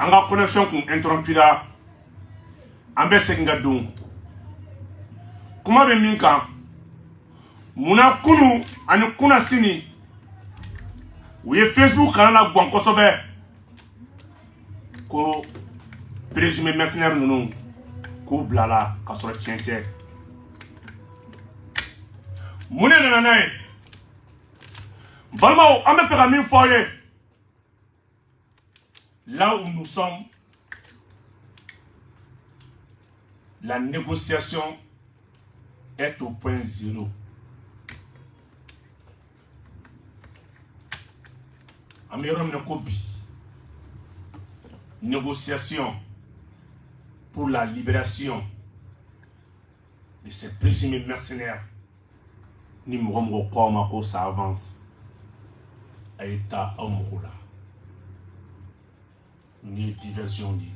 Anga connexion kun interrompira ambe sekinga dun kuma be min kan muna kunu ani kuna sini u ye Facebook kanala gwan kosobe ko présumé mercenaire nunu ko blala ka soro tiente mune nana nay balma ambe fera min foye là où nous sommes, la négociation est au point zéro. Amiram Nakobi, négociation pour la libération de ces présumés mercenaires. Ni Mouromro Komako, ça avance. Aïta Aumroula. Ni diversion ni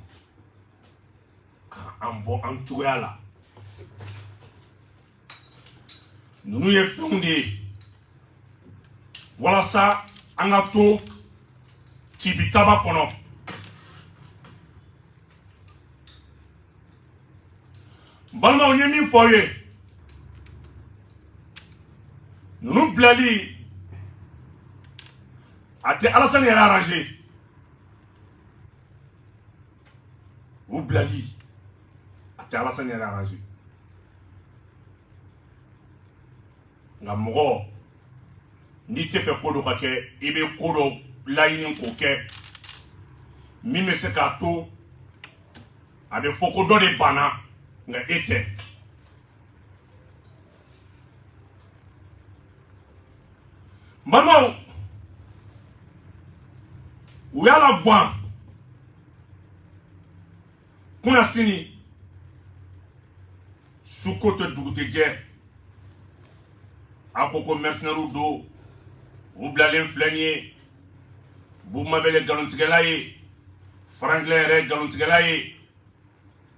quand bon en tout là nous y fondé voilà ça en ato tibitaba kono balma on yemi foye nous blali ate Alassane era arrangé. Ou blali ate Alassane era arrangé. Nga mogo ni te fe kodo kake ibe kodo laini koke mi me se ka to abe foko do de bana nga ete mama ou ya la gwan kuna sini sukoto dugute je akoko mercenaire do ou blalen flanier bu mabele galontigelaye franglin re galontigelaye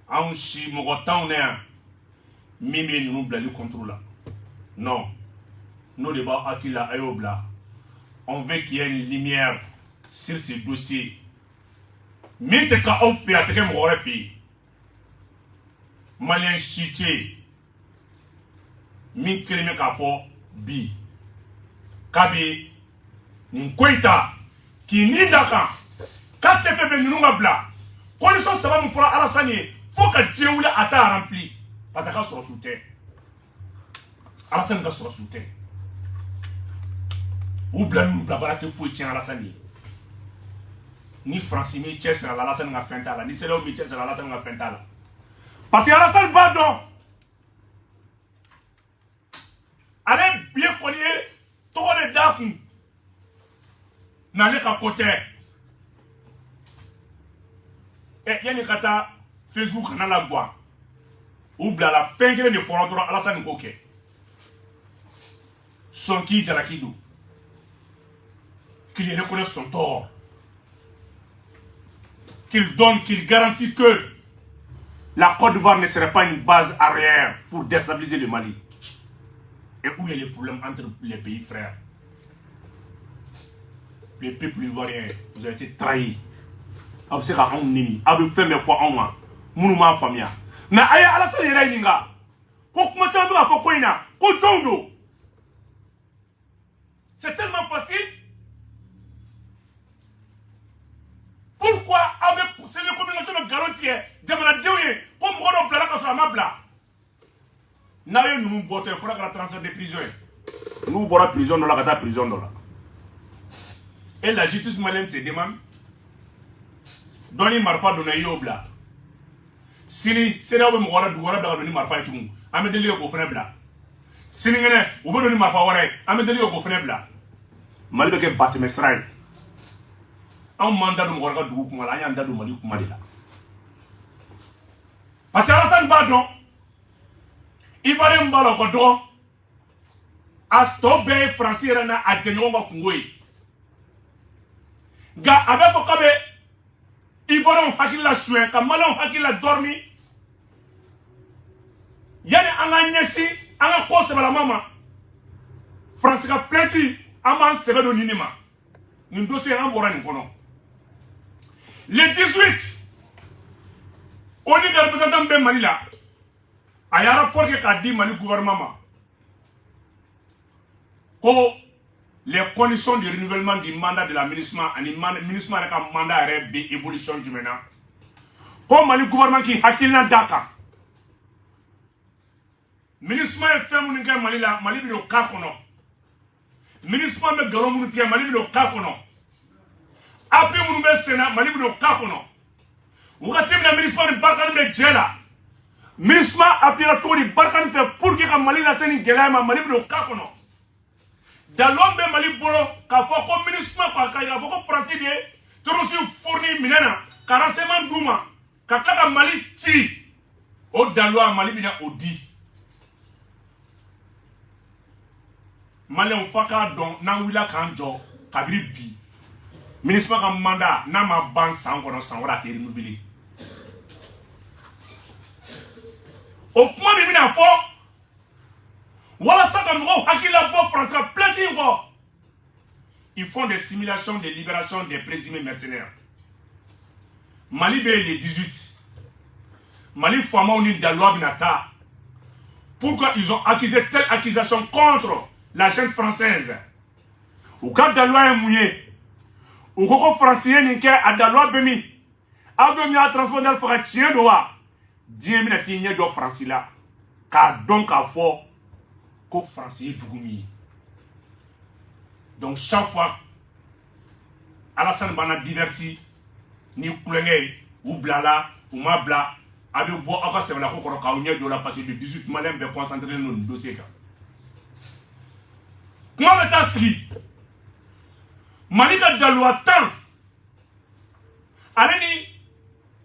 an shi mogotan ne mimi nous blali contrôle non nous devons akila ayobla on veut qu'il y ait une lumière sur ces dossiers minte ka on fait atake mo refi malien chité min kelime ka fo bi kabi ni koita ki ni daka ka te fe be nunga bla condition ça va me fera Alassane faut que Dieu ou la ata rempli pataka sur soutien Alassane ka sur soutien ou bla nous bla te faut tien Alassane ni Francine tient sur Alassane nga fentala ni c'est là où tient sur Alassane nga fentala Parce que Alassane Badon, allez bien connaître tous les dates dans les côté. Et il y a des kata Facebook dans la boîte. Oublie la fin de forum de Alassane Koke. Son qui de la Kidou. Qu'il reconnaît son tort. Qu'il donne, qu'il garantit que la Côte d'Ivoire ne serait pas une base arrière pour déstabiliser le Mali. Et où est le problème entre les pays frères? Les peuples ivoiriens, vous avez été trahis. Vous savez qu'on nini, vous fait mes fois en moi, mounuma famille. Mais aïe Alassane yera ininga, ko kuma tchambi a foko ina, ko jondo. C'est tellement facile. Pourquoi avec cette combinaison de garantie, Diamana Dewey, pour me rendre au plat là sur la mabla? N'ayez nous botter, il faudra que la transfert des prisons. Nous boira prison dans la gata prison dans la. Et la justice malienne se demande. Doni marfa donné yobla. Sini, c'est là où me voilà douara dans le marfa et tout. Amedeli au fenebla. Sini ngene, ou be doni marfa ware, amedeli au fenebla. Mali ke batme sray. Un mandat de Mouara Dougou Kumala, un mandat de Mali Kumalila. Parce que Alassane Badon, il va aller m'balo kodon, a tobe français rana a tenyon Kungoi. Ga avec Fokabe, il va aller hakil la chouin, comme malon hakil la dormi. Yane anga nyesi, anga kose bala mama. France ka plenti, aman sebe do ninima. Nous dossier en bora ni kono. Le 18, on dit que le représentant de Mali là, il y a un rapport qui a dit Mali gouvernement que les conditions de renouvellement du mandat de la ministre, le ministre a un mandat d'évolution du maintenant. Comme Mali gouvernement qui a qu'il n'a d'accord. Le ministre a fait mon ingé Mali là, Mali bi au cas kono. Le ministre a galon mon ingé Mali bi au cas kono. Après mon nouvel Sénat, Mali bi au cas kono. Ou quand le ministre de Barkhane be jela. Ministre a appuyé la tour de Barkhane fait pour que Mali na seni jela ma Mali bi au cas kono. Dans l'homme Mali bolo, qu'a fait comme ministre quoi, qu'a fait comme français de, tout aussi fourni minena, qu'a renseignement douma, qu'a claqué Mali ti. Au dalwa Mali bi na odi. Mali on faka don na wila kanjo kabiri bi. Ministre ka mandat na ma ban san kono san wala te renouveler. Au point de mina fo wala sa ka mo hakila bo français platin ko. Ils font des simulations de libération des présumés mercenaires. Mali be le 18. Mali fama oni dalwa binata. Pourquoi ils ont accusé telle accusation contre la jeune française? Ou quand dalwa est mouillé. Ou quand français n'est qu'à dalwa bemi. A bemi a transporté le frère tien doa. Dieu m'a dit qu'il y a français là. Car donc à fort que français dougoumi. Donc chaque fois Alassane Bana diverti ni koulengé ou blala ou ma bla avec bois encore c'est la kokoro ka onye dola parce que le 18 malin be concentrer dans le dossier ka. Comment le tasri Malika dalwa tan aleni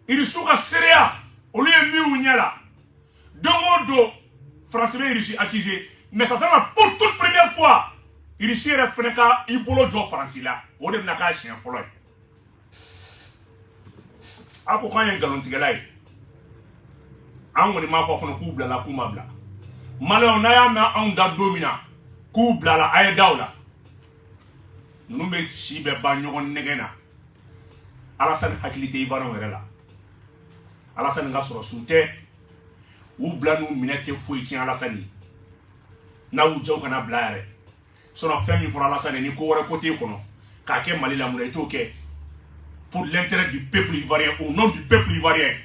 il souka seria au lieu mi ounyala domodo français il accusé mais ça sera pour toute première fois il chire feneka ibolo jo français là o de na ka chien folo ako kan en galon tigalay an woni ma fo fono ku blala ku mabla malo na ya na an da domina ku blala ay dawla nous me si be ba nyogon negena Alassane hakilité ivaron wera la Alassane nga soro sunte ou blanu minete foi ti Alassane na u jaw kana blare sona fami for Alassane ni ko wara côté kono ka ke Mali la mula to ke pour l'intérêt du peuple ivoirien au nom du peuple ivoirien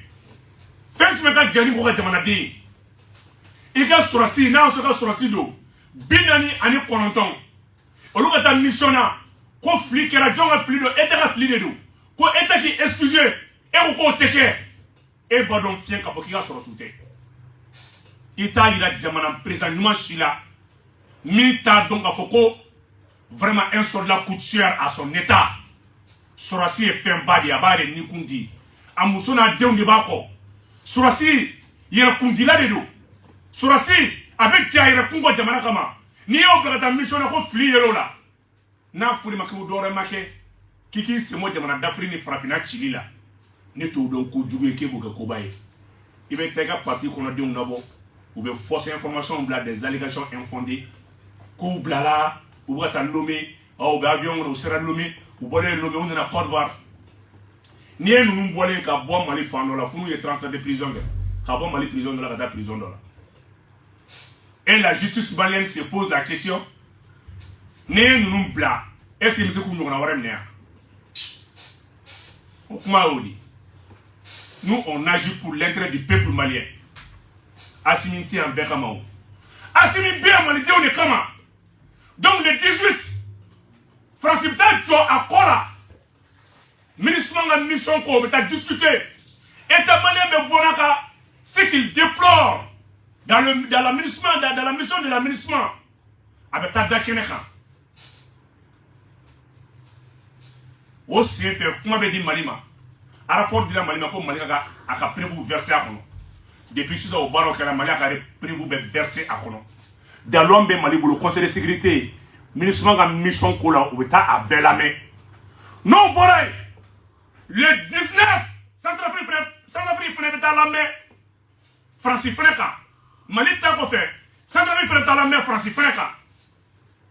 fait tu me ka gani ko ka jamana de il ka sorasi na so ka sorasi do binani ani kononton olu ka ta missiona ko fliquera jonga flido eta ka flide do ko eta ki excusez e ko teke e ba don fiyen ka fɔ k'i ka sɔrɔ su tɛ i t'a yira jamana président ɲuman si la min t'a dɔn k'a fɔ ko vraiment un soldat coûte cher à son état. Sorasi ye fɛn ba de a b'a yɛrɛ nikun di a muso n'a denw de b'a kɔ Sorasi yɛrɛkundila de don Sorasi a bɛ jɛ a yɛrɛkun kɔ jamana kama n'i y'o bila ka taa mission na ko fili yɛrɛ o la n'a fɔli ma k'o dɔwɛrɛ ma kɛ k'i k'i sen bɔ jamana dafiri ni farafinna cili la ne t'o dɔn ko jugu ye k'e b'o kɛ koba ye i bɛ taa i ka parti kɔnɔdenw labɔ u bɛ fausse information bila des allégations infondées k'u bilala u bɛ ka taa Lomé u bɛ avion kɔnɔ u sera Lomé u bɔlen Lomé u nana Côte d'Ivoire n'i ye ninnu bɔlen ka bɔ Mali fan dɔ la f'u n'u ye transfert de prison kɛ ka bɔ Mali prison dɔ la ka taa prison dɔ la et la justice malienne se pose la question n'i ye ninnu bila est-ce que i bɛ se k'u ɲɔgɔnna wɛrɛ minɛ yan o kuma y'o de nous on agit pour l'intérêt du peuple malien Assimi tɛ yan bɛɛ kama o Assimi bɛ yan malidenw de kama donc le 18 Fransi bɛ taa jɔ a kɔ la ministre ka mission ko bɛ taa discuter état malien bɛ bɔ n'a ka ce qu'il déplore dans la mission de l'aménagement a bɛ taa da kɛnɛ kan o sen fɛ kuma bɛ di Mali ma rapport dira Mali ma ko Mali ka a ka prévu verser a kɔnɔ depuis sisan o baaraw kɛra Mali a ka prévu bɛ verser a kɔnɔ dalon bɛ Mali bolo conseil de sécurité ministre ka mission ko la o bɛ taa a bɛɛ lamɛn n'o bɔra yen le 19 Centrafrique fɛnɛ bɛ taa lamɛn Fransi fɛnɛ kan Mali ta kɔfɛ Centrafrique fɛnɛ taa lamɛn Fransi fɛnɛ kan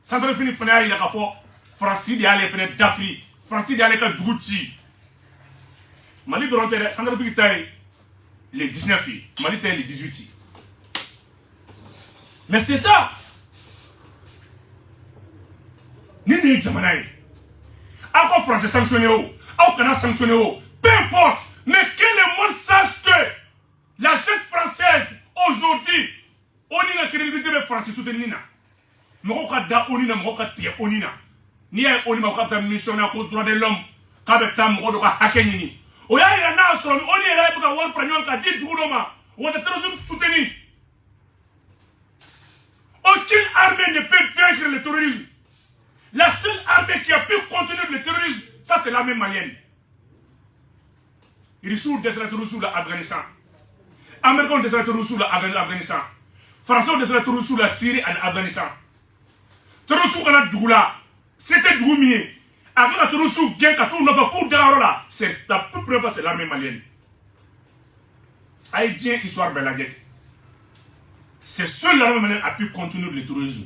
Centrafrique fɛnɛ y'a yira k'a fɔ Fransi de y'ale fɛnɛ dafiri Fransi de y'ale ka dugu ci Mali dɔrɔn tɛ dɛ Centrafrique ta ye le 19 ye Mali ta ye le 18 ye mais c'est ça ni nin ye jamana ye aw ka Français sanctionné o aw kana sanctionné o peu importe mais que le monde sache que la jeune française aujourd'hui ONU ka crédibilité bɛ Fransi soutenir na mɔgɔw ka da ONU na mɔgɔw ka tigɛ ONU na n'i y'a ye ONU ma k'a bɛ taa mission na ko droit de l'homme k'a bɛ taa mɔgɔ dɔ ka hakɛ ɲini o y'a yira n'a sɔrɔ ONU yɛrɛ bɛ ka wari fara ɲɔgɔn kan di dugu dɔ ma o ka terrorisme soutenir aucune armée ne peut vaincre le terrorisme. La seule armée qui a pu contenir le terrorisme, ça c'est l'armée malienne. Ils sont des terroristes à l'Afghanistan. Américains des terroristes à l'Afghanistan. Français des terroristes à la Syrie et à l'Afghanistan. Terroristes à la Dougla, c'était Dougoumier. Avec la terroristes qui a tout notre fou de la c'est la plus preuve c'est l'armée malienne. Haïtien, histoire Beladek. C'est seul l'armée malienne a pu contenir le terrorisme.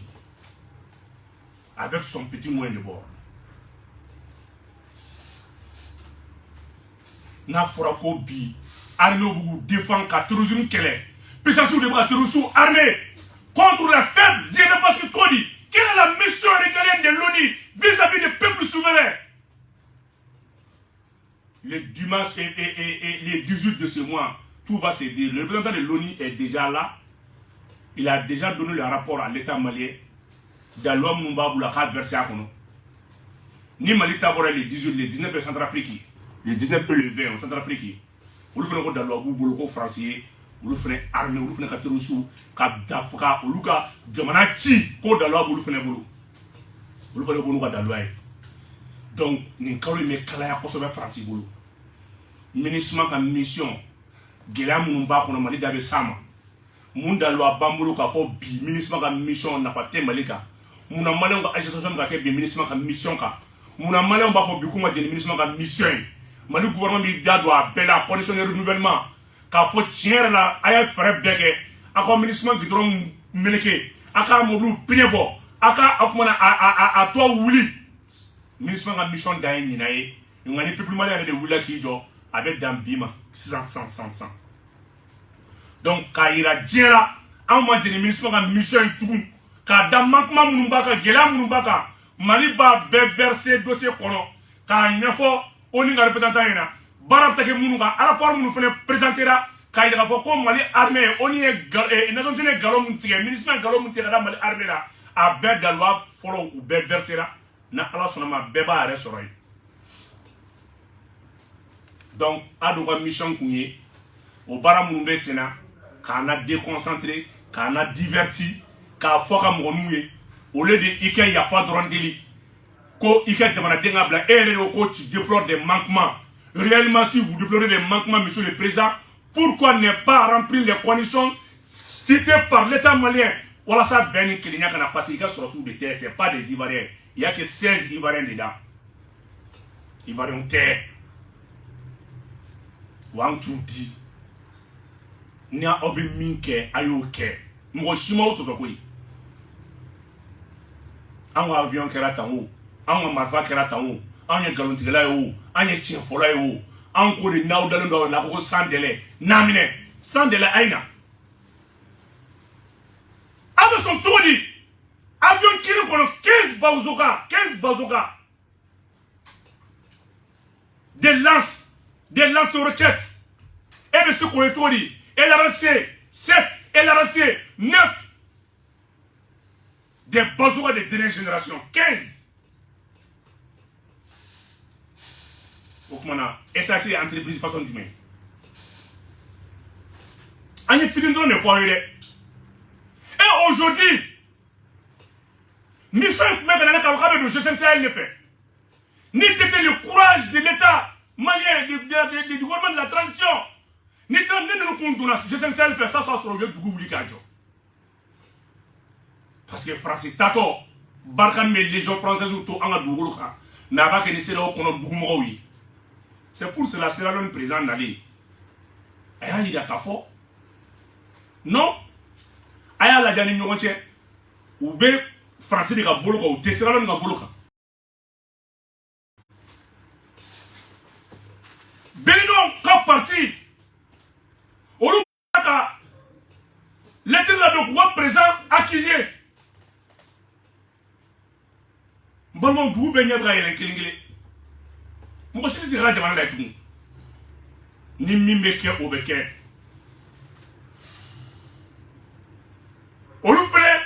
Avec son petit moyen de bord. N'a fɔra ko bi armée b'u défendre ka terrorisme kɛlɛ puissance de b'a terrorisme armée contre les faibles. Dieu ne pas ce qu'on dit. Quelle est la mission régalienne de l'ONU vis-à-vis des peuples souverains? Le dimanche et les 18 de ce mois, tout va se dire. Le représentant de l'ONU est déjà là. Il a déjà donné le rapport à l'État malien. Dalwa Mumba Boulaka versé à Kono. Ni Mali Tabora le 18, le 19 de Centrafrique. Le 19 et le 20 en Centrafrique. Vous le faites dans Dalwa Bouloko français. Vous le faites armée, vous le faites Katerusou, Kabdafka, Oluka, Djamanati, Ko Dalwa Boulou faites Boulou. Vous le faites Boulou Dalwa. Donc, nous avons mis Kalaya Kosovo français Boulou. Ministre de mission, Gela Mumba Kono Mali Dabe Sama. Mundalwa Bambulu ka fo bi ministre ka mission na fa te malika muna malon ka agitation ka ke bi ministre ka mission ka muna malon ba fo bi kuma de ministre ka mission mali gouvernement bi da do appela condition de renouvellement ka fo tiers la aya frère beke ako ministre ki dron meleke aka moblu pinebo aka akmana a to wuli ministre ka mission da yin na ye ngani peuple malien de wula ki jo avec dambima 600 donc Kaira Djera, on m'a dit que ministre de la mission tout, car dans Makma Mounbaka, Gela Mounbaka, Maliba versé dossier kono, car Nyako, on y a représentant, Barapake Mounga, à la part nous faisons présenter là, car il y a comme Mali armée, on y est, Nation Tine Galomunti, ministre Galomunti, Mali armée là, à Bed Dalwa, follow ou Bed Versera, n'a pas son nom, Beba restaurant. Donc, à notre mission, o bara minnu bɛ sen na k'an na déconcentré k'an na diverti k'a fɔ ka mɔgɔ n'u ye au lieu de i ka yafa dɔrɔn deli ko i ka jamanaden ka bila e yɛrɛ de ko tu déplores des manquements réellement si vous déplorez des manquements monsieur le président pourquoi ne pas remplir les conditions citées par l'État malien walasa bɛn ni kelenya kana parce que i ka sɔrɔsiw de tɛ c'est pas des Ivoiriens il y a que 16 Ivoiriens dedans Ivoiriens tɛ wa an t'u di ni aw bɛ min kɛ a y'o kɛ mɔgɔ si ma o sɔsɔ koyi an ka avion kɛra tan o an ka marifa kɛra tan o an ye nkalontigɛla ye o an ye tiɲɛfɔla ye o an ko de n'aw dalen dɔ la ko sans délai n'a minɛ sans délai a ye na aw bɛ sɔn cogo di avion kelen kɔnɔ 15 bazooka des lance-roquettes et bɛ se k'o ye cogo di LRC 7 LRC 9 des bazookas de dernière génération 15 o kuma na SAC ye entreprise façon jumɛn an ye fitini dɔrɔn de fɔ aw ye dɛ et aujourd'hui mission in tun bɛ ka na ne k'a fɔ k'a bɛ don GCM Sahel de fɛ ni t'étais le courage de l'État malien du gouvernement de la transition ni tɛ ne ninnu kun donna GCM Sahel fɛ sa sɔrɔ u ye dugu wuli k'a jɔ parce que Faransi tatɔ Barkhane bɛ légion française to an ka dugukolo kan n'a b'a kɛ ni CEDEAO kɔnɔ dugumɔgɔw ye c'est pour cela Sierra Leone président nalen a y'a yira k'a fɔ non a y'a lajɛ ni ɲɔgɔn cɛ u bɛ Faransi de ka bolo kan u tɛ Sierra Leone ka bolo kan Benno ka parti olu ka lettre la donc wa président accusé balimaw dugu bɛɛ ɲɛ bɛ ka yɛlɛ kelen kelen mɔgɔ si tɛ se ka jamana la tugun ni min bɛ kɛ o bɛ kɛ olu fɛnɛ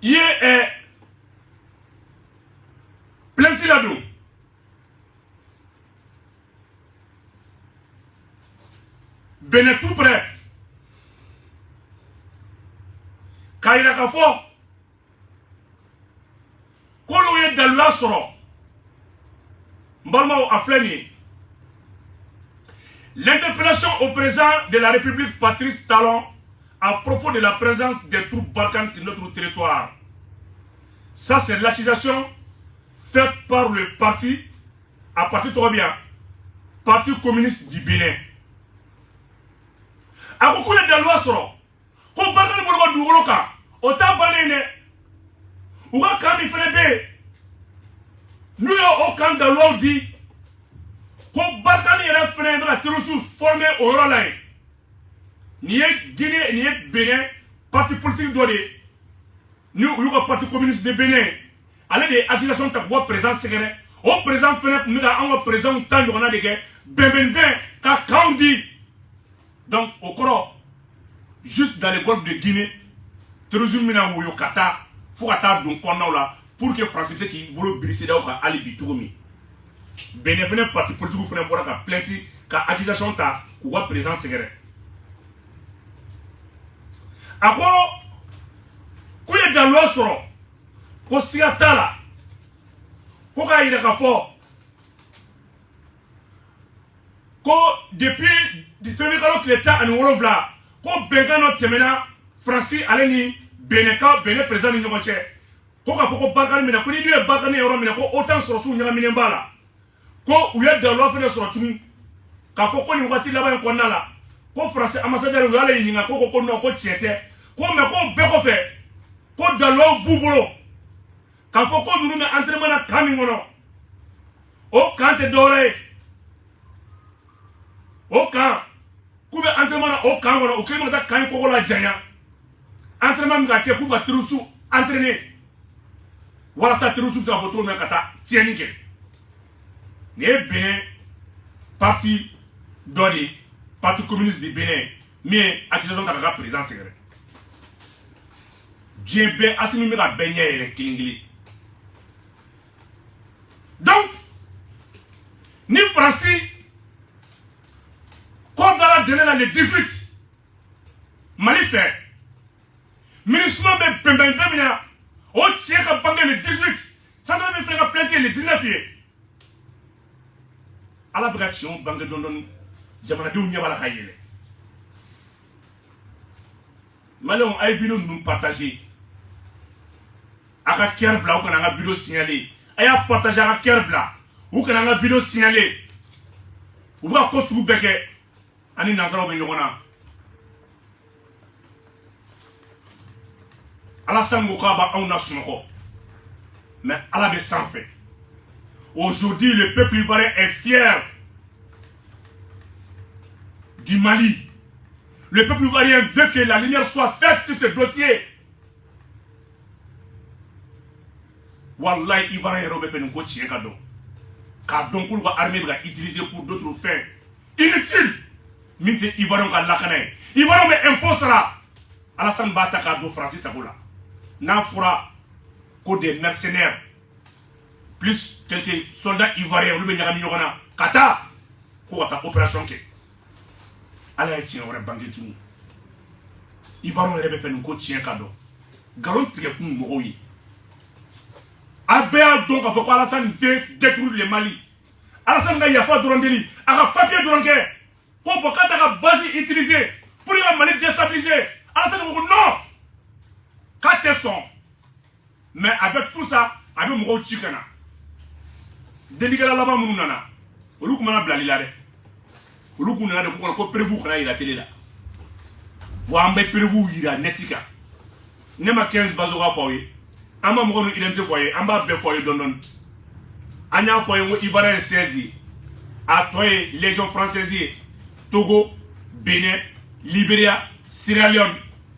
ye plainte la don Benin tout près k'a yira k'a fɔ k'olu ye daluya sɔrɔ n balimaw a filɛ nin ye l'interpellation au président de la République Patrice Talon à propos de la présence des troupes Barkhane sur notre territoire. Ça c'est l'accusation faite par le parti à partir de bien Parti communiste du Bénin. A ko k'u ye daluya sɔrɔ ko Barkhane bolo ka dugukolo kan o t'a bannen dɛ u ka kan min fɛnɛ bɛ yen n'u ye o kan daluyaw di ko Barkhane yɛrɛ fɛnɛ bɛ ka terroriste former o yɔrɔ la yen nin ye Guinée nin ye Bénin parti politique dɔ de ye ni u y'u ka parti communiste de Bénin ale de ye accusation ta k'u ka président sɛgɛrɛ o président fɛnɛ tun bɛ ka an ka président ta ɲɔgɔnna de kɛ bɛnbɛnbɛn ka kanw di donc au kɔrɔ juste dans le golfe de Guinée terrorisme mina woyo ka taa fo ka taa don kɔnɔnaw la pour que France se k'i bolo biri CEDEAO kan hali bi cogo min Benin fɛnɛ parti politique fɛnɛ bɔra ka plainte ka accusation ta k'u ka président sɛgɛrɛ a ko k'u ye daluya sɔrɔ ko siga t'a la ko k'a yira k'a fɔ ko depuis février kalo tile 17 ko bɛnkan dɔ tɛmɛna Faransi ale ni Benin président ni ɲɔgɔn cɛ ko k'a fɔ ko Barkhane minɛ ko ni dun ye Barkhane yɔrɔ minɛ ko OTAN sɔrɔsiw ɲagaminen b'a la ko u ye daluya fɛnɛ sɔrɔ tugun k'a fɔ ko nin waati laban in kɔnɔna la ko Faransi ambassadeur u y'ale ɲininka ko non ko tiɲɛ tɛ ko mais ko bɛɛ kɔfɛ ko daluyaw b'u bolo k'a fɔ ko ninnu bɛ entraînement na kan min kɔnɔ o kan tɛ dɔwɛrɛ ye o kan k'u bɛ entraînement na o kan kɔnɔ o kɛlen bɛ ka taa kan in kɔgɔ la janya entraînement min ka kɛ k'u ka terroriste entraîner walasa terroriste bɛ se ka bɔ cogo min na ka taa tiɲɛni kɛ nin ye Benin parti dɔ de ye parti communiste du Benin min ye accusation ta k'a ka président sɛgɛrɛ diɲɛ bɛɛ Assimi bɛ ka bɛɛ ɲɛ yɛlɛ kelen kelen donc ni Faransi a donné là le 18. Mali fait. Ministre de Pembemina, au tiers a banqué le 18. Ça doit me faire planter le 19. À la bration, banque de Jamanadou Nyabala Kayele. Malon a vidéo nous partager. A ka cœur blanc, ou qu'on a une vidéo signalée. A ya partager à cœur blanc, ou qu'on a une vidéo signalée. Ou va construire beke. Ani Nazaro Benyona. Alassane Moukaba on a son rôle. Mais Allah est sans fait. Aujourd'hui, le peuple ivoirien est fier du Mali. Le peuple ivoirien veut que la lumière soit faite sur ce dossier. Wallahi, Ivoirien Robé fait un coach cadeau. Car donc, pour l'armée va utiliser pour d'autres fins inutiles. Minte Ivoirien va l'accaner. Ivoirien mais impose là. Alassane Bataka do Francis Saboula. N'en fera que des mercenaires. Plus quelques soldats ivoiriens. Vous venez à Mignona. Kata. Quoi ta opération que. Allez, tiens, on va banquer tout. Ivoirien va faire un coach cadeau. Galon tire pour mourir. Abéa donc a fait quoi Alassane détruire le Mali. Alassane n'a pas de rondeli. A un papier de rondel. Pour que tu aies base utilisée pour le Mali déstabiliser. Alassane dit non. 4 sont. Mais avec tout ça, avec mon chikana. Délicat là-bas, mon nana. Au lieu que je blali là. Au lieu que je prévu qu'on aille à la télé là. Ou on va prévu il y a netika. Ne ma 15 bazoga foyer. On va me identifier foyer. On va bien foyer don. On a foyer ivoirien 16. À toi légion française. Togo, Bénin, Libéria, Sierra Leone,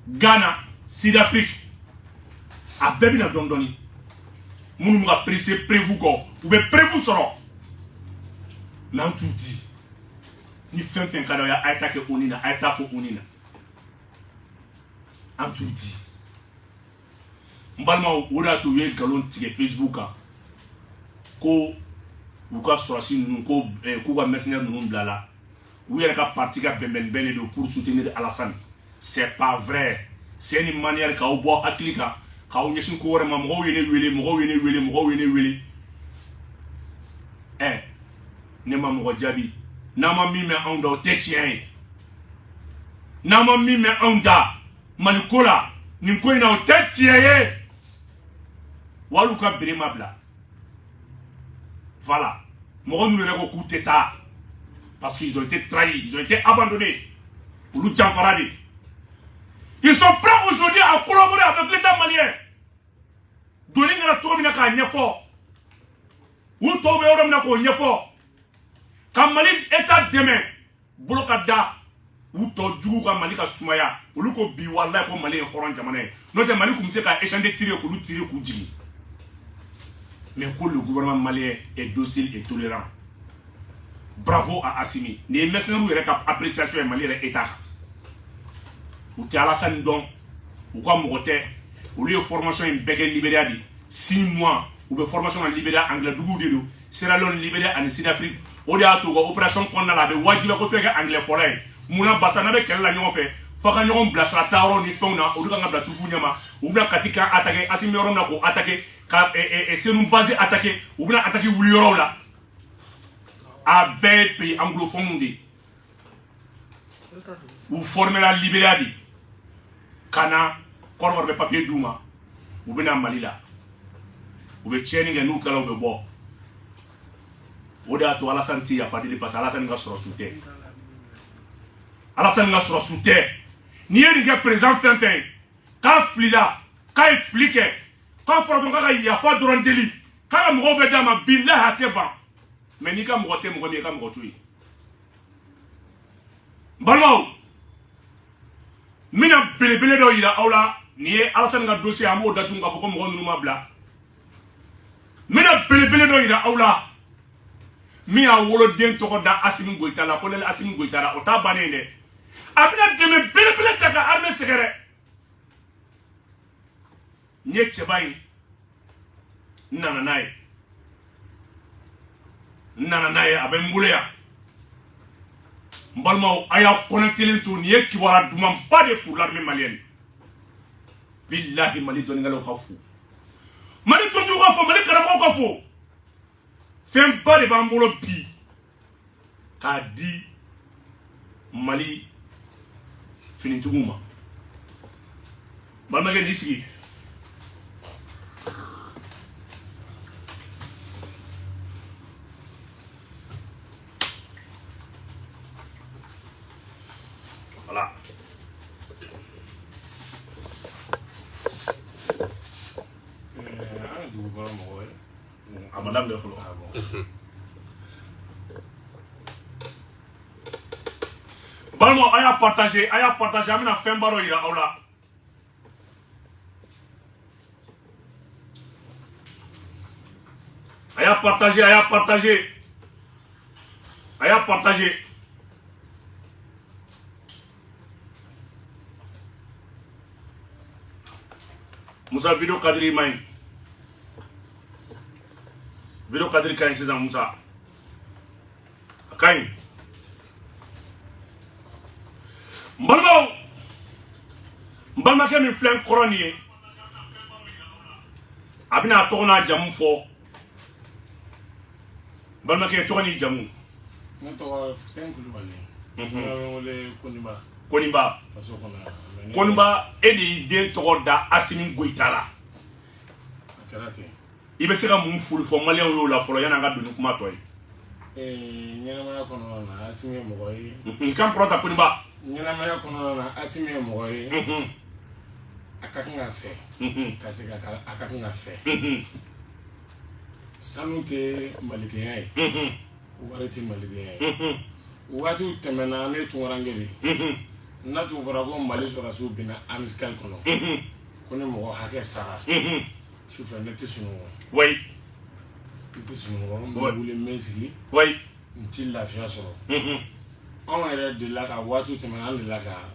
Ghana, Sud-Afrique. A bébé na dondoni. Moun m'a pressé prévu ko. Ou be prévu soro. Nan tout dit. Ni fin kado ya attaque onina, attaque onina. En tout dit. Mbalma oda to ye galon tige Facebook a. Ko ou ka sorasi nous ko ko ka mercenaire nous blala. Ou y'a ka parti ka bemben pour soutenir Alassane. C'est pas vrai. C'est une manière ka obo aklika. Quand on est encore ma ne ma mo jabi na ma mi me onda o tetien na ma mi me onda manikola ni ko ina o tetien walu ka brema bla voilà mo nous le coup d'état parce qu'ils ont été trahis, ils ont été abandonnés pour nous Djamfaradi. Ils sont prêts aujourd'hui à collaborer avec l'État malien. Donner la tour de la Nyafo. Ou tomber au Ramako Nyafo. Quand Mali est à demain, Bolokada, ou Todu, quand Mali a Soumaya, ou Luko Biwala, comme Mali est orange Jamane. Notre Mali, comme c'est qu'à échanger tirer pour nous tirer pour Jimmy. Mais que le gouvernement malien est docile et tolérant. Bravo à Assimi. Les mercenaires qui ont appréciation malien est État. Ou t'es Alassane donc, ou quoi Moroté, ou lieu formation en Bégué Libéria 6 mois, ou de formation en Libéria anglais Dougou Dilo, Sierra Leone Libéria en Sud-Afrique, ou de opération qu'on a là, de Wajila ko fait anglais forêt, Mouna Bassana avec quelle la fait, Faka Nyon Blas la Taro ni Fauna, ou de Ganga Tougou Nyama, ou bien Katika attaqué, Asimiron Nako attaqué, et c'est nous basé attaqué, ou bien attaqué Wuliro là, à bel pays anglophone, ou former la Libéria. Kana, korba be papier douma, ou bien Malila, ou bien Tchening et nous kala ou bien bo. Oda to Alassane ti a fadi parce Alassane nga soro soute. Alassane nga soro soute. Ni e nga présent fin. Ka flila, ka fliqué, ka foro ka ya fa doron deli. Ka mo be dama billah ateba. Mais ni ka mo te mo be ka mo tui. Balmo mina belebele do ila awla ni Alassane nga dossier amo datu nga ko mo numa bla mina belebele do ila awla mi a wolo den to da Assimi Goïta la ko le Assimi Goïta la o ta banene abina deme belebele taka armée secret nye chebay nana naye abe mbuleya Mbalmao aya connecté tout ni qui wara duman pas de pour l'armée malienne. Billahi Mali doni ngalo kafu. Mali tondu kafu, Mali karamo kafu. Fem ba de bambolo bi. Ka di Mali finituguma. Balma ke disi. Voilà. Madame de Flo. Balmo, aya partager, amina fembaro ira ola. Aya partager. Musa video kadri main. Video kadri kain c'est Musa. Kain. Mbalma ke mi flen koroni. Abina tokona jamu fo. Mbalma ke tokoni jamu. Nato 5 lubali. Ole Koniba. Faso kona. Koniba edi den togoda Assimi Goïta la. Karate. Ibe se ka mun fulu fo malien yo la folo yana ga donu kuma toy. Nyana kono na Assimi mogoy. Kam prota Koniba. Nyana kono na Assimi mogoy. Akakinga fe. Kasika akakinga fe. Sanute malikiyai. Wariti malikiyai. Wati utemena ne tunwarangeli. Natu fora ko Mali sora su bina amiskal kono. Kone mo hake sara. Sufa nete sunu. Oui. Nete sunu mo wuli mesigi. Oui. Nti lafiya soro. On yɛrɛ de la ka watu temena an de la ka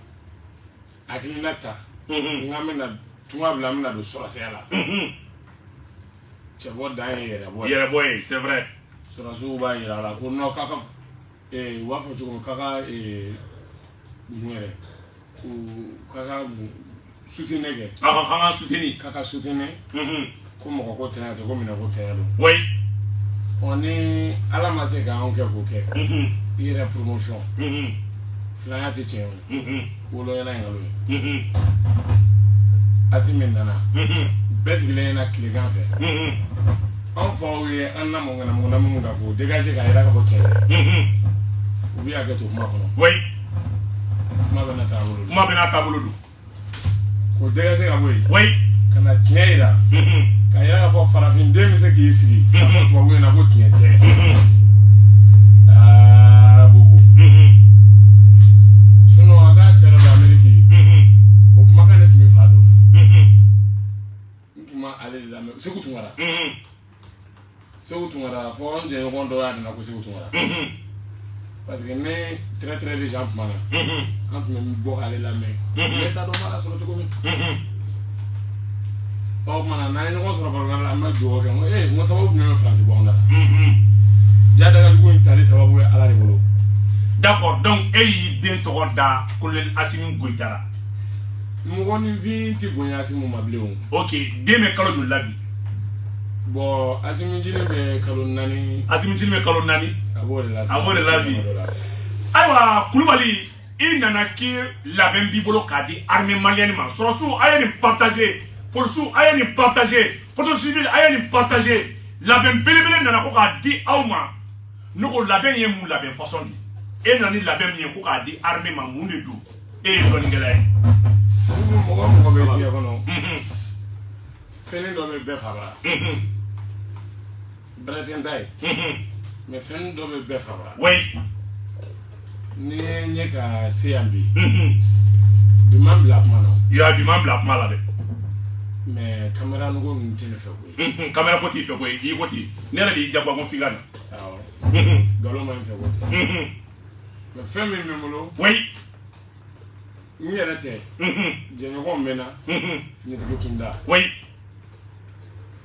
akilina ta. Ngamena tunga bila mina do sorasiya la. Cɛbɔ dan ye yɛrɛ bɔ. Yɛrɛ bɔ ye, c'est vrai. Sorasiw b'a yira la ko non kaka u b'a fɔ cogo kaka nuere o kaka soutenir kɛ kaka soutenir kaka soutenir ko mɔgɔ ko tɛnɛ tɛ ko minɛ ko tɛnɛ don oui ni ala ma se k'anw kɛ k'o kɛ i yɛrɛ promotion filanya tɛ tiɲɛ o woloyana ye nkalon ye Assimi nana bɛɛ sigilen ɲɛna tilegan fɛ anw faw ye an na mɔgɔna minnu kan k'o dégager k'a yira ka fɔ tiɲɛ tɛ u bɛ hakɛ to kuma kɔnɔ oui kuma bɛ n'a taabolo don k'o dégager ka bɔ yen oui ka na tiɲɛ yira k'a yira k'a fɔ farafinden bɛ se k'i sigi k'a fɔ tubabu ɲɛna ko tiɲɛ tɛ bobo sinon a k'a cɛ dɔ don Amérique o kumakan ne tun bɛ fa don n tun ma ale de lamɛn Seku Tunkara fɔ n jɛɲɔgɔn dɔ y'a dana ko Seku Tunkara parce que ne très de gens kumana an tun bɛ bɔ k'ale lamɛn ne t'a dɔn b'a la sɔrɔ cogo min ɔ kumana n'an ye ɲɔgɔn sɔrɔ barokɛla la an bɛ dugawu kɛ n ko sababu jumɛn bɛ Faransi bɔ anw da la ja dagajugu in tali sababu ye Ala de bolo. D'accord, donc e y'i den tɔgɔ da colonel Assimi Goïta la. Mɔgɔninfin tɛ bonya Assimi ma bilen o. Ok, den bɛ kalo joli la bi. Bon Assimi Jine bɛ kalo 4. Assimi Jine bɛ kalo 4. A b'o de la. A b'o de la bi. Ayiwa Kulubali i nana k'i labɛn b'i bolo k'a di armée malienne ma sɔrɔsiw a ye nin partager policiers a ye nin partager protection civile a ye nin partager labɛn belebele nana ko k'a di aw ma ne ko labɛn ye mun labɛn façon di e nana ni labɛn min ye ko k'a di armée ma mun de don e ye dɔnnikɛla ye. Mɔgɔ bɛ diɲɛ kɔnɔ fɛn dɔ bɛ bɛɛ faga bɛrɛ tɛ n ta ye mais fɛn dɔ bɛ bɛɛ faga. oui. Ni ɲɛ ka se yan bi duman bila kuma na. Ya duman bila kuma la dɛ. mais caméra nugo ninnu tɛ ne fɛ koyi. caméra ko t'i fɛ koyi k'i ko ten ne yɛrɛ de y'i jagoya ko f'i ka na. awɔ nkalon ma n fɛ ko tɛ. mais fɛn min bɛ n bolo. oui. n yɛrɛ tɛ. jɛɲɔgɔn bɛ n na. finitigi kunda. oui.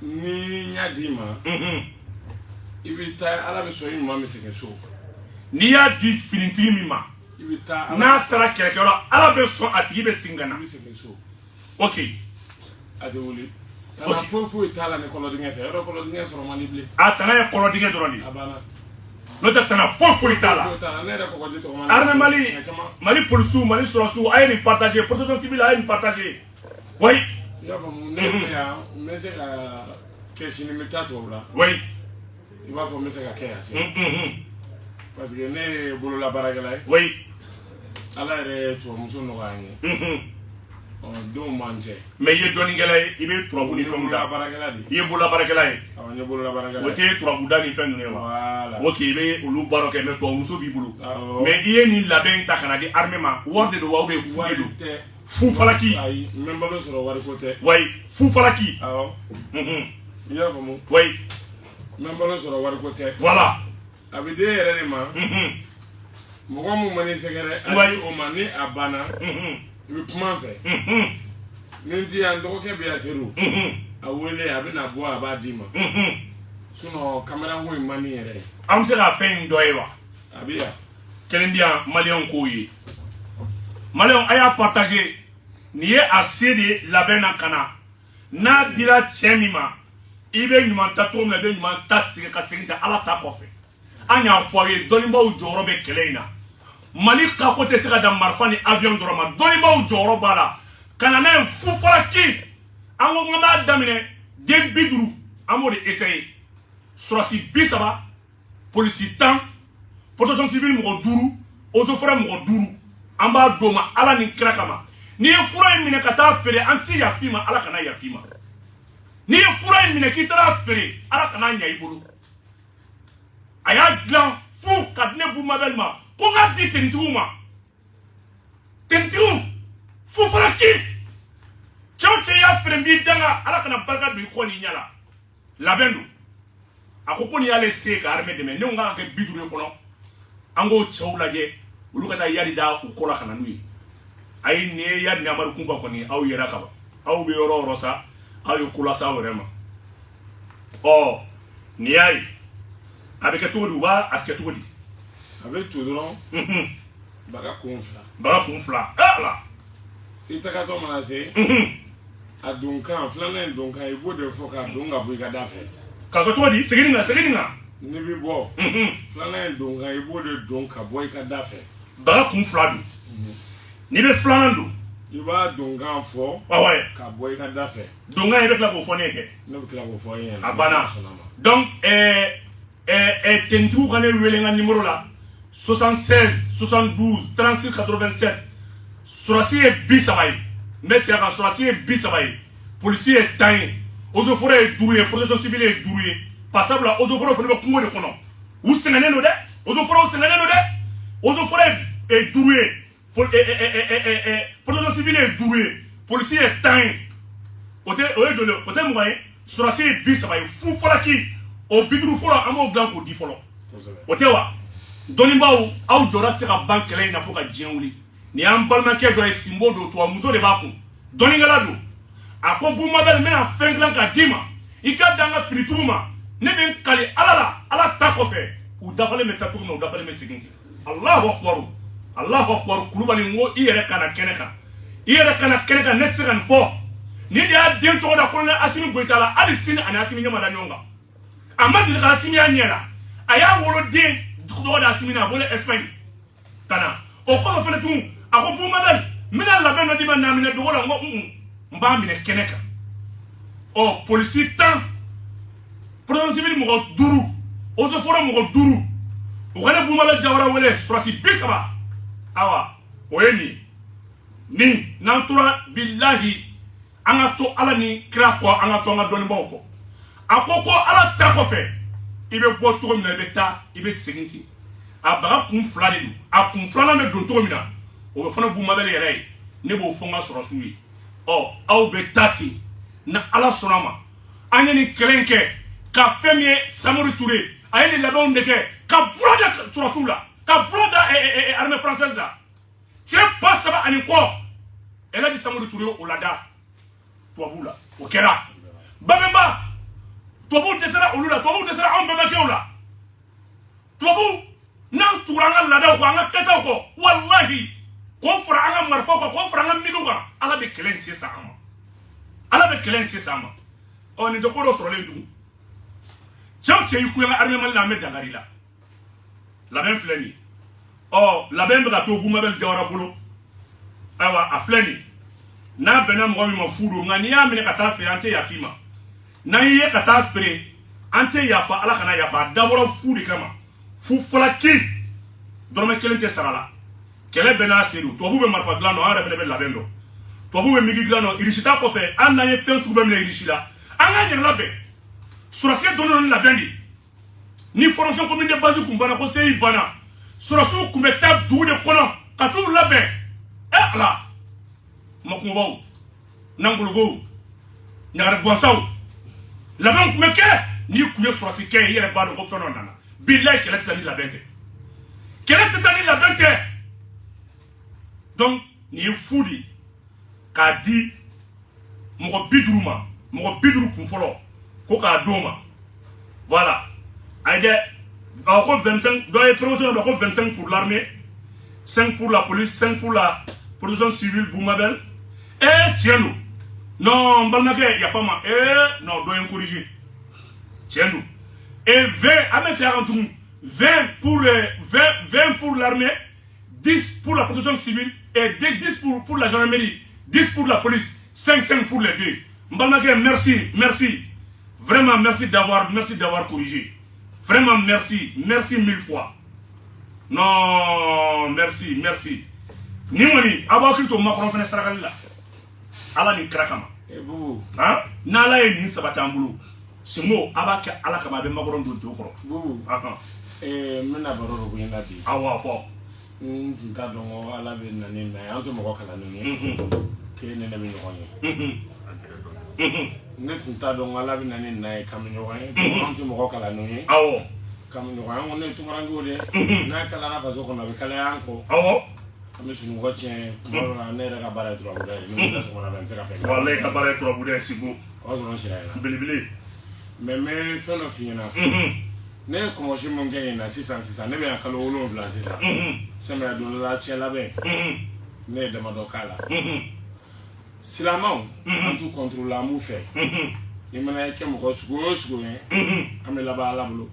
ni n y'a d'i ma. i bɛ taa ala bɛ sɔn i ɲuman bɛ segin so. N'i y'a di finitigi min ma n'a taara kɛlɛkɛyɔrɔ ala bɛ sɔn a tigi bɛ segin ka na ok a tɛ wuli tana foyi t'a la ni kɔlɔdingɛ tɛ yɔrɔ kɔlɔdingɛ sɔrɔ man di bilen a tana ye kɔlɔdingɛ dɔrɔn de a banna n'o tɛ tana foyi t'a la ne yɛrɛ kɔgɔji tɔgɔ armée Mali policiers Mali sɔrɔsiw a ye nin partager protection civile a ye nin partager oui i y'a faamu ne bɛ yan n bɛ se ka kɛ sini n bɛ taa tubabu la oui i b'a fɔ n bɛ se ka kɛ yan sini parce que ne ye bololabaarakɛla ye oui ala yɛrɛ ye tubabumuso nɔgɔya n ye denw man cɛ mais i ye dɔnnikɛla ye i bɛ turabu ni fɛnw da i ye bololabaarakɛla ye n ye bololabaarakɛla o tɛ turabu da ni fɛn ninnu ye wa voilà ok i bɛ olu baaraw kɛ mais tubabumuso b'i bolo mais i ye nin labɛn ta ka na di armée ma wari de don wa ou bien fu de don fufalaki ayi n bɛ n balo sɔrɔ wariko tɛ oui fufalaki awɔ i y'a faamu oui n bɛ n balo sɔrɔ wariko tɛ voilà a bɛ den yɛrɛ de ma mɔgɔ mun ma n'i sɛgɛrɛ a di o ma ni a banna i bɛ kuma n fɛ ni n ti yan n dɔgɔkɛ bɛ yan seru a wele a bɛ na bɔ a b'a d'i ma sinon kamerako in man di yɛrɛ ye an bɛ se ka fɛn in dɔ ye wa a bɛ yan kelen di yan maliyɛnw k'o ye maliyɛnw a y'a partager nin ye a se de ye labɛn na ka na n'a dira cɛ min ma i bɛ ɲuman ta cogo min na i bɛ ɲuman ta ka segin ta ala ta kɔfɛ an y'a fɔ aw ye dɔnnibaw jɔyɔrɔ bɛ kɛlɛ in na Mali kako tɛ se ka da marifa ni avion dɔrɔn ma dɔnnibaw jɔyɔrɔ b'a la ka na n'a ye fufalaki an ko k'an b'a daminɛ den 50 an b'o de essayer sɔrɔsi 30 polisi 10 protection civile mɔgɔ 5 eaux et forêts mɔgɔ 5 an b'a d'o ma ala ni kira kama n'i ye fura in minɛ ka taa feere an ti yafi ma ala kana yafi ma n'i ye fura in minɛ k'i taara feere ala kana ɲa i bolo a y'a dilan fu ka di ne Boumabel ma ko n k'a di tenitigiw ma tenitigiw fufalaki cɛ o cɛ y'a feere n b'i danga ala kana barika don i kɔ n'i ɲɛ la labɛn don a ko n'i y'ale se ka armée dɛmɛ ne ko n k'a ka kɛ 50 ye fɔlɔ an k'o cɛw lajɛ olu ka taa yari da u kɔ la ka na n'u ye ayi nin ye yari ni amadu kunfa kɔni aw yɛrɛ ka ban aw bɛ yɔrɔ o yɔrɔ sa aw ye ko lase aw yɛrɛ ma ɔ nin y'a ye a bɛ kɛ cogo di u b'a kɛ cogo di a bɛ to dɔrɔn baga kun fila ala i tagatɔ mana se a donkan filanan ye donkan i b'o de fɔ k'a don ka bɔ i ka da fɛ k'a kɛ cogo di segin nin kan n'i bɛ bɔ filanan ye donkan i b'o de don ka bɔ i ka da fɛ baga kun fila don n'i bɛ filanan don i b'a donkan fɔ ka bɔ i ka da fɛ donkan i bɛ tila k'o fɔ ne ye kɛ ne bɛ tila k'o fɔ e ɲɛna a banna donc tenitigiw ka ne wele n ka numéro la 76 72 36 87 sɔrɔsi ye 30 ye n bɛ segin a kan sɔrɔsi ye 30 ye polisi ye 10 ye eaux et forêts ye 5 ye protection civile ye 5 ye pasabula eaux et forêts fana bɛ kungo de kɔnɔ u sɛgɛnnen don dɛ eaux et forêts sɛgɛnnen don dɛ eaux et forêts ye 5 ye protection civile ye 5 ye polisi ye 10 ye o ye joli o tɛ 20 ye sɔrɔsi ye 30 ye fu falaki o 50 fɔlɔ an b'o dilan k'o di fɔlɔ o tɛ wa dɔnnibaw aw jɔra tɛ se ka ban kɛlɛ in na fo ka diɲɛ wuli nin y'an balimakɛ dɔ ye Simbo don tubabumuso de b'a kun dɔnnikɛla don a ko Boumabel n bɛna fɛn dilan k'a d'i ma i ka da an ka finitigiw ma ne bɛ n kali ala la ala ta kɔfɛ u dafalen bɛ taa cogo min na u dafalen bɛ segin ten Allahu Akbar Kulubali n ko i yɛrɛ kana kɛnɛ kan i yɛrɛ kana kɛnɛ kan ne tɛ se ka nin fɔ ni de y'a den tɔgɔ da kolonɛli Asimi Goyita la hali sini ani Asimi ɲɛ ma da ɲɔgɔn kan a ma deli ka Asimi y'a ɲɛ la a y'a woloden tɔgɔ da Asimi na a bɔra Espagne ka na o kɔfɛ fana tun a ko Boumabel n bɛna labɛn dɔ d'i ma na minɛ dogo la n ko n b'a minɛ kɛnɛ kan ɔ polisi 10 protection civile mɔgɔ 5 eaux et forêts mɔgɔ 5 u ka ne Boumabel Jawara wele sɔrɔsi 30 awa o ye nin n'an tora bilahi an ka to ala ni kira kɔ an ka to an ka dɔnnibaw kɔ a ko ala ta kɔfɛ i bɛ bɔ cogo min na i bɛ taa i bɛ segin ten a baga kun fila de don a kun filanan bɛ don cogo min na o bɛ fana Boumabel yɛrɛ ye ne b'o fɔ n ka sɔrɔsiw ye ɔ aw bɛ taa ten na ala sɔnna ma an ye nin kɛlɛ in kɛ ka fɛn min ye Samori Ture a ye nin labɛnw de kɛ ka bolo da sɔrɔsiw la ka bolo da armée française la cɛ ba 3 ani kɔ Elhaji Samori Ture o la da tubabuw la o kɛra Babemba tubabuw dɛsɛra olu la tubabuw dɛsɛra anw bɛnbakɛw la tubabuw n'an tugura an ka laadaw kɔ an ka kɛtaw kɔ walahi k'o fara an ka marifaw kan k'o fara an ka migiw kan ala bɛ kɛlɛ in se sa an ma ala bɛ kɛlɛ in se sa an ma ɔ nin tɛ ko dɔ sɔrɔlen tugun cɛw cɛ y'i kuyaŋa armée Mali la an bɛ dankari la labɛn filɛ nin ye ɔ labɛn bɛ ka to Boumabel Jawara bolo ayiwa a filɛ nin n'a bɛnna mɔgɔ min ma fu don nka n'i y'a minɛ ka taa feere an tɛ yafa i ma n'an y'i ye ka taa feere an tɛ yafa ala kana yafa a dabɔra fu de kama fu falaki dɔrɔmɛ kelen tɛ sara la kɛlɛ bɛɛ n'a se don tubabu bɛ marifa dilan dɔn an yɛrɛ fɛnɛ bɛ labɛn dɔn tubabu bɛ migi dilan dɔn irisi ta kɔfɛ an n'an ye fɛn sugu bɛɛ minɛ irisi la an k'an yɛrɛ labɛn sɔrɔsiya dɔnnen ni labɛn de ni formation commune de base kun banna ko seyi banna sɔrɔsiw kun bɛ taa dugu de kɔnɔ ka t'u labɛn ala makumabaw nangologow ɲagara gansaw labɛn kun bɛ kɛ n'i kun ye sɔrɔsi kɛ i yɛrɛ b'a dɔn ko fɛn dɔ nana bilayi kɛlɛ tɛ taa ni labɛn tɛ kɛlɛ tɛ taa ni labɛn tɛ donc nin ye fu de k'a di mɔgɔ 50 ma mɔgɔ 50 kun fɔlɔ ko k'a d'o ma voilà a ye dɛ ko 25 dɔ ye promotion dɔ ko 25 pour l'armée 5 pour la police 5 pour la protection civile Boumabel tiɲɛ don non n balimakɛ yafa n ma non dɔ ye n corrigé tiɲɛ don et 20 an bɛ segin a kan tugun 20 pour l'armée 10 pour la protection civile et 10 pour la gendarmerie 10 pour la police 5 pour les deux n balimakɛ merci vraiment merci d'avoir corrigé vraiment merci 1000 fois non merci ni kɔni a b'aw hakili to makɔrɔ fɛnɛ sarakali la ala nin kira kama n'ala ye nin sabati an bolo sinko a b'a kɛ ala kama a bɛ makɔrɔ don jo kɔrɔ n bɛna baro dɔ bonya bi awɔ fɔ n tun t'a dɔn ko ala bɛ na ni na ye an tɛ mɔgɔ kalanni ye k'e ni ne bɛ ɲɔgɔn ye ne tun t'a dɔn ko ala bɛ na ni na ye k'an bɛ ɲɔgɔn ye an tɛ mɔgɔ kalanni ye awɔ k'an bɛ ɲɔgɔn ye an ko ne ye tunkarankew de n'a kalara faso kɔnɔ a bɛ kalaya an kɔ awɔ an bɛ sunɔgɔ tiɲɛ tuma dɔ la ne yɛrɛ ka baara ye turabuda ye ne bɛ sɔgɔmada fɛ n tɛ se ka fɛn kɛ walayi ka baara ye turabuda ye Sibo o y'a sɔrɔ n sira yen na belebele mais n bɛ fɛn dɔ f'i ɲɛna ne ye kɔmɔsi mun kɛ yen na sisan ne bɛ yan kalo 7 sisan samiya donda cɛ labɛn ne ye damadɔ k'a la silamɛw an t'u contrôler an b'u fɛ i mana kɛ mɔgɔ sugu o sugu ye an bɛ laban ala bolo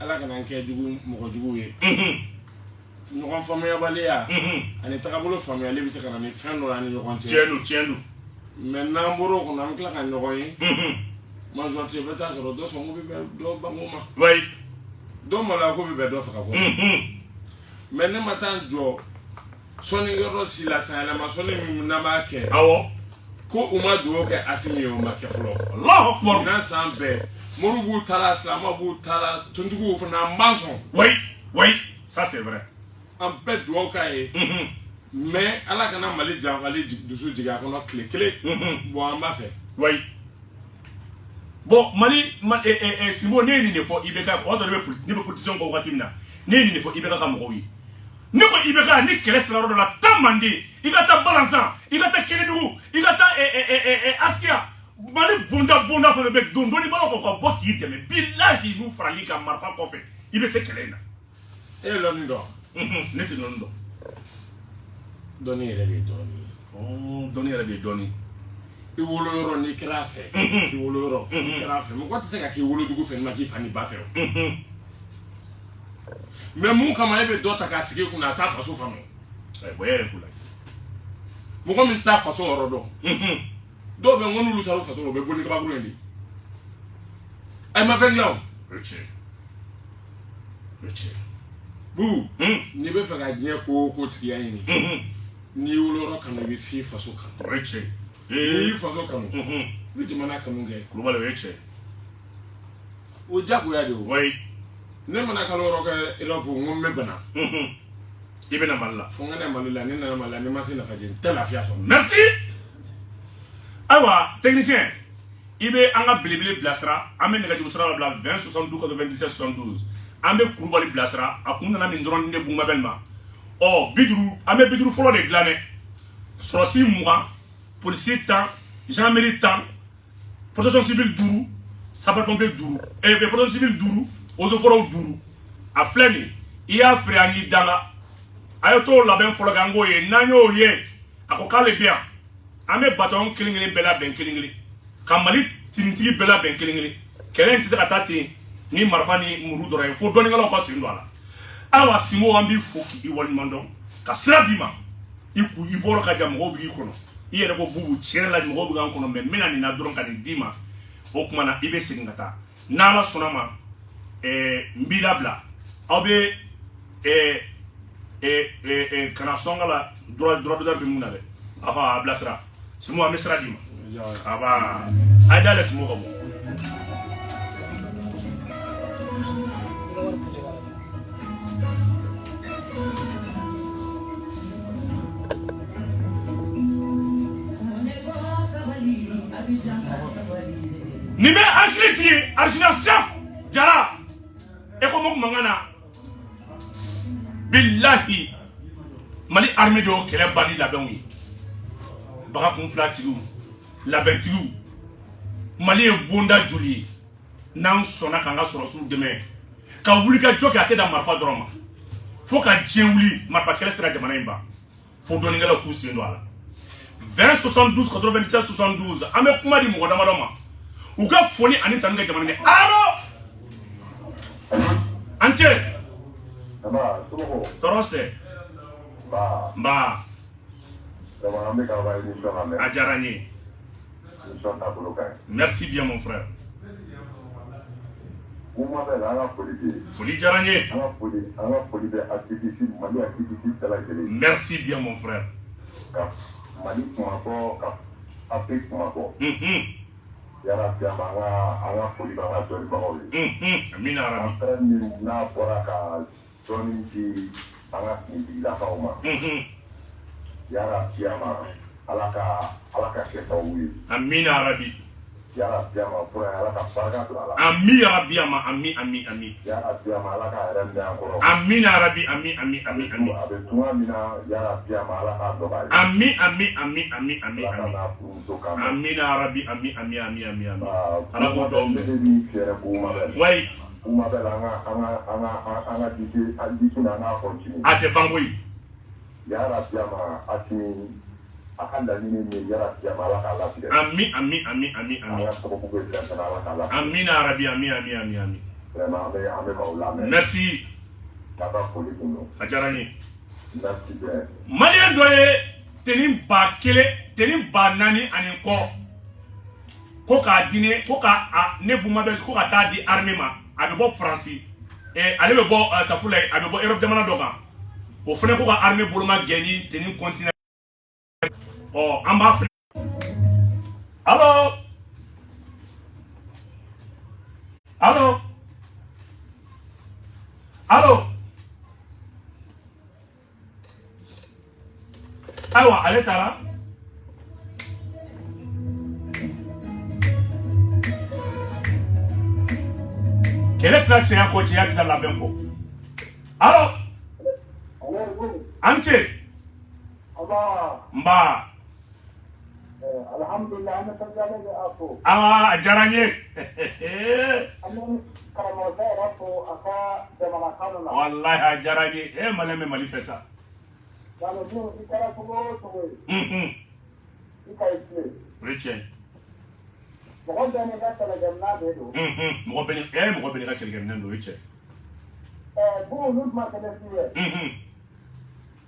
ala kana n kɛ mɔgɔ jugu ye ɲɔgɔn faamuyabaliya ani tagabolo faamuyali bɛ se ka na ni fɛn dɔ ani ɲɔgɔn cɛ tiɲɛ don mais n'an bɔra o kɔnɔ an bɛ tila ka ɲɔgɔn ye majorité bɛ taa sɔrɔ dɔ sɔn ko bɛ bɛn dɔ bango ma dɔ maloya ko bɛ bɛn dɔ faga ko mais ne ma taa jɔ sɔnni yɔrɔ si la sanyɛlɛma sɔnni min n'an b'a kɛ ko u ma dugawu kɛ Asimi ye o ma kɛ fɔlɔ Allahu Akbar n'a san bɛɛ moriw b'u ta la silamɛw b'u ta la tontigiw fana an b'an sɔn oui ça c'est vrai an bɛɛ dugawu k'a ye mais ala kana Mali janfali dusu jigin a kɔnɔ tile kelen bon an b'a fɛ bon Mali Sibo ne ye nin de fɔ IBK o y'a sɔrɔ ne bɛ politicien kɔ waati min na ne ye nin de fɔ IBK ka mɔgɔw ye ne ko IBK ni kɛlɛ sera yɔrɔ dɔ la taa Mande i ka taa Balanzan i ka taa Kédougou i ka taa Askia Mali bonda fɛn bɛ don dɔnnibagaw kɔ ka bɔ k'i dɛmɛ bilahi n'u farali ka marifa kɔfɛ i bɛ se kɛlɛ in na e ye lɔnni dɔn ne tɛ lɔnni dɔn dɔnni yɛrɛ de ye dɔnni ye dɔnni yɛrɛ de ye dɔnni i wolo yɔrɔ n'i kɛra a fɛ i wolo yɔrɔ n'i kɛra a fɛ mɔgɔ tɛ se ka k'i wolodugu fɛ n'i ma k'i fa ni ba fɛ o mais mun kama e bɛ dɔ ta k'a sigi kunna a t'a faso faamu bon e yɛrɛ k'u la mɔgɔ min t'a faso yɔrɔ dɔn dɔw bɛ n ko n'olu taara o faso la o bɛ bɔ ni kabakuru ye de a ma fɛn dilan o tiɲɛ bu n'i bɛ fɛ ka diɲɛ ko tigiya ɲini n'i wolo yɔrɔ kanu i bɛ s'i faso kan o ye tiɲɛ n'i y'i faso kanu i bɛ jamana kanu kɛ kulubali o ye tiɲɛ o jagoya de o ne mana kalo yɔrɔ kɛ Europe n ko n bɛ bana i bɛ na Mali la fo n ka na Mali la ni nana Mali la ni ma se nafaji n tɛ lafiya sɔrɔ merci ayiwa technicien i bɛ an ka belebele bilasira an bɛ nɛgɛjuru sira la bila 20 72 97 72 an bɛ Kulubali bilasira a kun nana nin dɔrɔn de Boumabel ma an bɛ 50 fɔlɔ de dilan dɛ sɔrɔsi 20 policier 10 gendarmerie 10 protection civile 5 sapeur pompier 5 protection civile 5 eaux et forêts 5 a fleni iya friani danga ayo to labɛn fɔlɔ kan go ye nanyo ye ako kale bien ame baton kilingili bela ben kilingili ka Mali tinitigi bela ben kilingili kelen ti se ka tate ni marfa ni muru dora ye fo doni ngalo ko sindo ala awa simo ambi foki i wali mando ka sira dima iku i bolo ka jam go bi kono i yere ko bubu chere la mo go gan kono men mena ni na doron ka ni dima o kuma na ibe singata na la sonama mbila bla obe kana songala droit de muna de aha abla sira simo am sira dima aba adale simo ko Nime akleti arjina chef jara e ko mok mangana billahi Mali armée do kele bani la benwi baka kun flatigu la bentigu Mali e bonda juli nan sona kanga soro su deme ka wuli ka joke akeda marfa doroma fo ka djewuli marfa kele sira jamana imba fo doni ngala ku sendo ala 20 72 97 72 ame kuma di mo dama dama uga foni ani tanga jamana ne alo anche ba sumo torose ba dama ambe ka ba ni sona me ajarani sona bulukai merci bien mon frère kuma be la foli jarani ana foli be activité Mali activité tala gele merci bien mon frère ka Mali kuma ko ka Afrique kuma ko yara tiama anga foli ba ma joli ba oli amina arabi après ni na bora ka joni ji anga ni la fauma yara tiama alaka ke tawi amina arabi yara tiama pour alaka farga to ala ami arabi ama ami yara tiama alaka rende ankoro amina arabi ami abe tuma mina yara tiama alaka do ba ami amina arabi ami ala ko do ni fere kuma be way kuma be anga diki na na continue ate bangoyi yara tiama atini akanda nini ni yara tiama alaka ala tide ami anga ko ko be tana alaka ala amina arabi ami vraiment ame ko la merci taba foli kuno ajarani merci bien Malien doye tenin ba nani ani ko ka dine ko ka ne buma be ko ka ta di armée ma abe bo France ale be bo safula abe bo Europe jamana doga o fene ko ka armée boloma geni tenin continent oh amba allo awa ale tara kele fila cɛya ko cɛya ti da labɛn kɔ allo an ce nba alhamdulillah ana tagale ga afo awa a diyara n ye karamɔgɔ yɛrɛ fo a ka jamana kanu na wallahi a diyara n ye maliyɛn bɛ mali fɛ sa yani min i kɛra cogo o cogo ye i ka i tile o ye tiɲɛ mɔgɔ bɛɛ n'i ka kɛlɛkɛminɛn de don mɔgɔ bɛ n'i ka kɛlɛkɛminɛn don o ye tiɲɛ bon olu tuma kelen f'i ye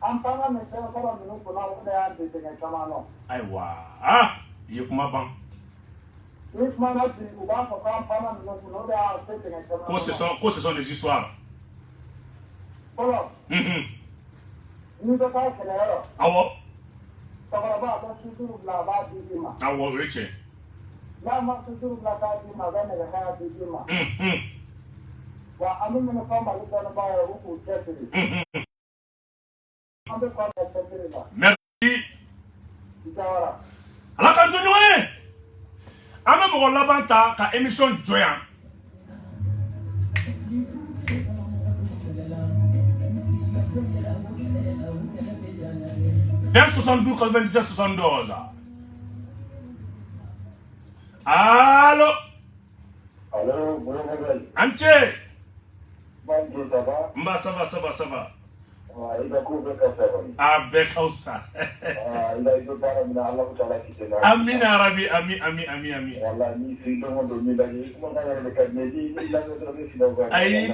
an panna nin fɛn fɔlɔ ninnu kunna o de y'an dɛsɛ caman nɔ ayiwa i ye kuma ban ni kumana bi u b'a fɔ k'an panna ninnu kunna o de y'an dɛsɛ caman nɔ ko ce sont des histoires fɔlɔ n'i bɛ taa kɛlɛyɔrɔ awɔ cɛkɔrɔba a bɛ suturu bila a b'a di i ma awɔ o ye tiɲɛ n'a ma suturu bila k'a di i ma a bɛ nɛgɛkaya di i ma wa an bɛ minnu fɔ mali dɔnnibaa ye u k'u cɛsiri an bɛ kɔn ka cɛsiri la merci Jawara ala k'an to ɲɔgɔn ye an bɛ mɔgɔ laban ta ka émission jɔ yan Bien 72 97 72. Allô? Allô, bonjour. Ante. Mba ça va. Il a couvert comme ça. Ah, Bekausa. Il a eu le parent de Allah qui a quitté. Amin Arabi, ami. Voilà, ni si tout le monde me dit, comment on a le cabinet, il a le Aïe,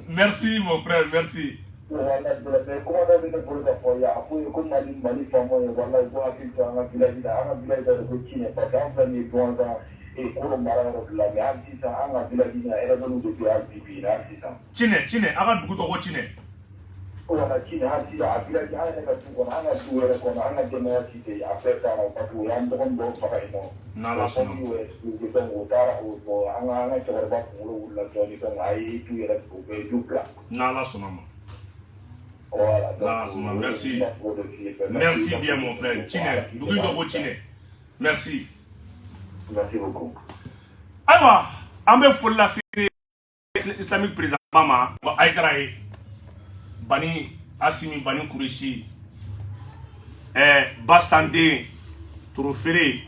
merci mon frère, merci. Voilà, comment on a vu le pour le foyer, après, comme Mali, famille, voilà, il voit qu'il y a un village de Chine, par exemple, il y a et pour le marin de la mer, si ça a un village, il y a un de PRPP, là, c'est ça. Chine, aga beaucoup de Chine. Voilà, Chine, il y a un village, il y a un de après ça, on va trouver un bon bon travail. Nala sono. Nala sono. Voilà, Nala sono. Merci. Merci bien mon frère. Chine, beaucoup de Chine. Merci. Merci beaucoup. Alors, on va faire la islamique président Mama, Aïkaraï, Bani Assimi, Bani Kourechi, Bastande, Trophée.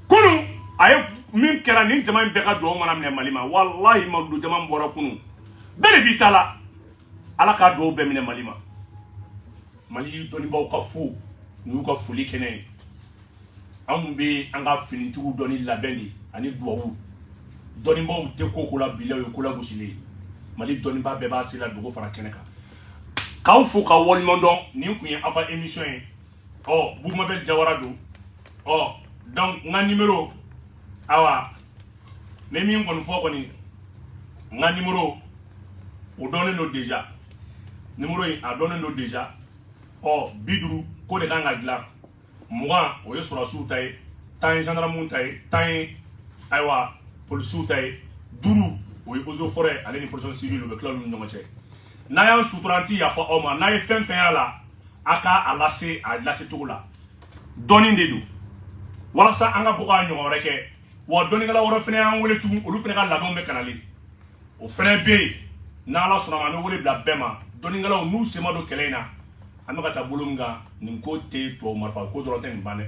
Kunu, aye min kɛra nin jama in bɛɛ ka dugawu mana minɛ Mali ma, wallahi Maludu jama min bɔra kunu, bɛɛ de b'i ta la, Ala ka dugawu bɛɛ minɛ Mali ma. Mali dɔnnibaaw ka fo, n'u y'u ka foli kɛnɛ ye. Anw bɛ an ka finitigiw dɔnni labɛn de ani dugawu. Dɔnnibaaw tɛ ko la bila o ye ko la gosilen. Mali dɔnnibaa bɛɛ b'a sera dugawu fara kɛnɛ kan. K'aw fo ka waleɲuman dɔn, nin kun ye aw ka émission ye. Boubmabel Jawara don. Donc, mon numéro, awa, mais mi on fo koni, mon numéro, on donne nous déjà. Numéro a donné nous déjà. Bidou, ko de kanga gla. Moi, on est sur la soutaille, tant gendarme taille, tant awa, police taille, duru, ou est aux forêts, à l'année prochaine civile, le clan nous n'ont N'ayant soutranti à fa homme, n'ayant fait là, aka à lasser tout là. Donnez des deux. Walasa an ka buga ɲɔgɔn wɛrɛ kɛ wa dɔnnikɛla wɛrɛ fɛnɛ y'an wele tugun olu fɛnɛ ka labɛnw bɛ kanalen o fɛnɛ bɛ yen n'Ala sɔnna ma an bɛ wele bila bɛɛ ma dɔnnikɛlaw n'u sen ma don kɛlɛ in na an bɛ ka taa bolo min kan nin ko tɛ tubabu marifa ko dɔrɔn tɛ nin ban dɛ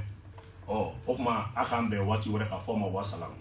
o kuma a k'an bɛn waati wɛrɛ ka fɔ ma wa salamu